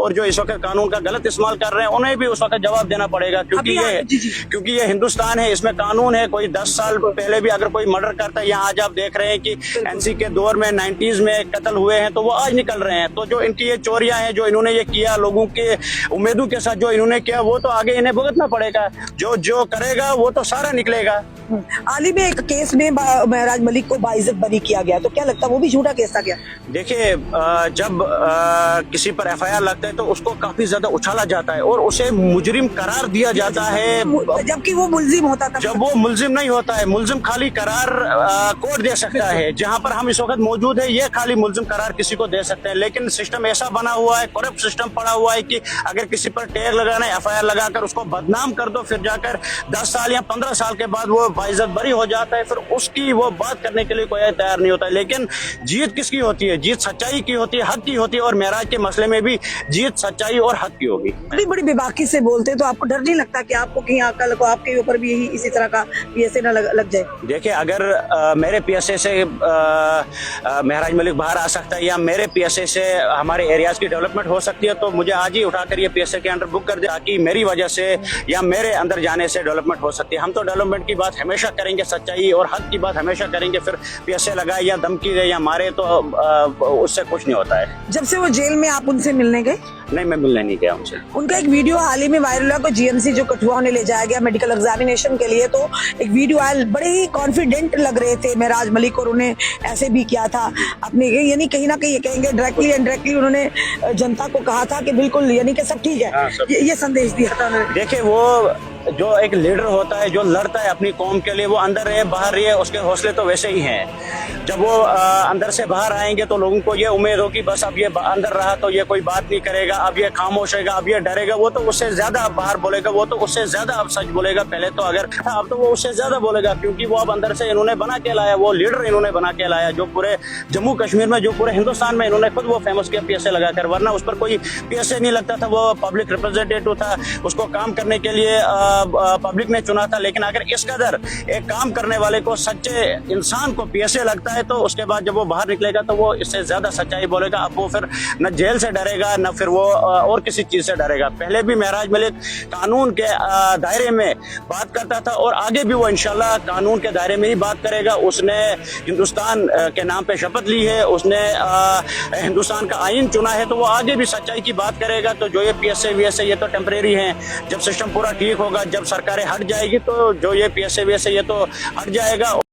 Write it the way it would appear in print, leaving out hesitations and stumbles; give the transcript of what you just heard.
اور جو اس وقت قانون کا غلط استعمال کر رہے ہیں انہیں بھی اس وقت جواب دینا پڑے گا، کیونکہ یہ ہندوستان ہے، اس میں قانون ہے۔ کوئی 10 سال پہلے بھی اگر کوئی مرڈر کرتا ہے، یہاں آج آپ دیکھ رہے ہیں کہ این سی کے دور میں 90s میں قتل ہوئے ہیں تو وہ آج نکل رہے ہیں۔ تو جو ان کی یہ چوریاں ہیں، جو انہوں نے یہ کیا، لوگوں کے امیدوں کے ساتھ جو انہوں نے کیا، وہ تو آگے انہیں بھگتنا پڑے گا۔ جو کرے گا وہ تو سارا نکلے گا۔ حال ہی میں ایک کیس میں مہراج ملک کو باعزت بری کیا گیا، تو کیا لگتا ہے وہ بھی جھوٹا کیس تھا کیا؟ دیکھیے، جب کسی پر ایف آئی آر لگتا ہے تو اس کو کافی زیادہ اچھالا جاتا ہے اور اسے مجرم قرار دیا جاتا ہے، جبکہ وہ ملزم ہوتا تھا۔ جب وہ ملزم نہیں ہوتا ہے۔ ملزم خالی قرار کورٹ دے سکتا ہے، جہاں پر ہم اس وقت موجود ہے یہ خالی ملزم قرار کسی کو دے سکتے ہیں، لیکن سسٹم ایسا بنا ہوا ہے، کرپٹ سسٹم پڑا ہوا ہے کہ اگر کسی پر ٹیگ لگانا ہے، ایف آئی آر لگا کر اس کو بدنام کر دو، پھر جا کر 10 سال یا 15 سال کے بعد وہ باعزت بری ہو جاتا ہے، پھر اس کی وہ بات کرنے کے لیے کوئی تیار نہیں ہوتا ہے۔ لیکن جیت کس کی ہوتی ہے؟ جیت سچائی کی ہوتی ہے، حق کی ہوتی ہے، اور معراج کے مسئلے میں بھی جیت سچائی اور حق کی ہوگی۔ بڑی بڑی بے باکی سے بولتے تو آپ کو ڈر نہیں لگتا کہ آپ کو کہیں عقل کو آپ کے اوپر بھی یہی اسی طرح کا پی ایس اے نہ لگ جائے؟ دیکھیں، اگر میرے پی ایس اے سے مہراج ملک باہر آ سکتا ہے یا میرے پی ایس اے سے ہمارے ایریاز کی ڈیولپمنٹ ہو سکتی ہے تو مجھے آج ہی اٹھا کر یہ پی ایس اے کے انڈر بک کر دے، تاکہ میری وجہ سے یا میرے اندر جانے سے ڈیولپمنٹ ہو سکتی ہے۔ ہم تو ڈیولپمنٹ کی بات ہمیشہ کریں گے، سچائی اور حق کی بات ہمیشہ کریں گے، پھر پی ایس اے لگائے یا دھمکی دے یا مارے تو اس سے کچھ نہیں ہوتا ہے۔ جب سے وہ جیل میں آپ ان سے ملنے گئے؟ نہیں، میں ملنے نہیں گیا ان سے۔ ان کا ایک ویڈیو حال ہی میں وائرل ہوا کہ جی ایم سی جو کٹھوا انہیں لے جایا گیا میڈیکل ایگزامینیشن کے لیے، تو ایک ویڈیو آئے، بڑے ہی کانفیڈنٹ لگ رہے تھے مہراج ملک، اور انہیں ایسے بھی کیا تھا اپنے، یعنی کہیں نہ کہیں یہ کہیں گے ڈائریکٹلی انڈائریکٹلی انہوں نے جنتا کو کہا تھا کہ بالکل یعنی کہ سب ٹھیک ہے، یہ سندیش دیا تھا انہوں نے۔ دیکھیں، وہ جو ایک لیڈر ہوتا ہے جو لڑتا ہے اپنی قوم کے لیے، وہ اندر رہے باہر رہے، اس کے حوصلے تو ویسے ہی ہیں۔ جب وہ اندر سے باہر آئیں گے تو لوگوں کو یہ امید ہوگی بس اب یہ اندر رہا تو یہ کوئی بات نہیں کرے گا، اب یہ خاموش رہے گا، اب یہ ڈرے گا، وہ تو اس سے زیادہ باہر بولے گا، وہ تو اس سے زیادہ اب سچ بولے گا۔ پہلے تو اگر تھا، اب تو وہ اس سے زیادہ بولے گا، کیونکہ وہ اب اندر سے انہوں نے بنا کے لایا، وہ لیڈر انہوں نے بنا کے لایا، جو پورے جموں کشمیر میں، جو پورے ہندوستان میں انہوں نے خود وہ فیمس کیا پی ایس اے لگا کر، ورنہ اس پر کوئی پی ایس اے نہیں لگتا تھا۔ وہ پبلک ریپرزینٹیٹو تھا، اس کو کام کرنے کے لیے پبلک نے چنا تھا۔ لیکن اگر اس قدر ایک کام کرنے والے کو، سچے انسان کو پی ایس اے لگتا ہے تو اس کے بعد جب وہ باہر نکلے گا تو وہ اس سے زیادہ سچائی بولے گا۔ اب وہ پھر نہ جیل سے ڈرے گا نہ پھر وہ اور کسی چیز سے ڈرے گا۔ پہلے بھی مہراج ملک قانون کے دائرے میں بات کرتا تھا اور آگے بھی وہ انشاءاللہ قانون کے دائرے میں ہی بات کرے گا۔ اس نے ہندوستان کے نام پہ شپث لی ہے، اس نے ہندوستان کا آئین چنا ہے، تو وہ آگے بھی سچائی کی بات کرے گا۔ تو جو یہ P S A V S A یہ تو ٹیمپریری ہیں، جب سسٹم پورا ٹھیک ہوگا، جب سرکاریں ہٹ جائے گی تو جو یہ P S A V S A یہ تو ہٹ جائے گا۔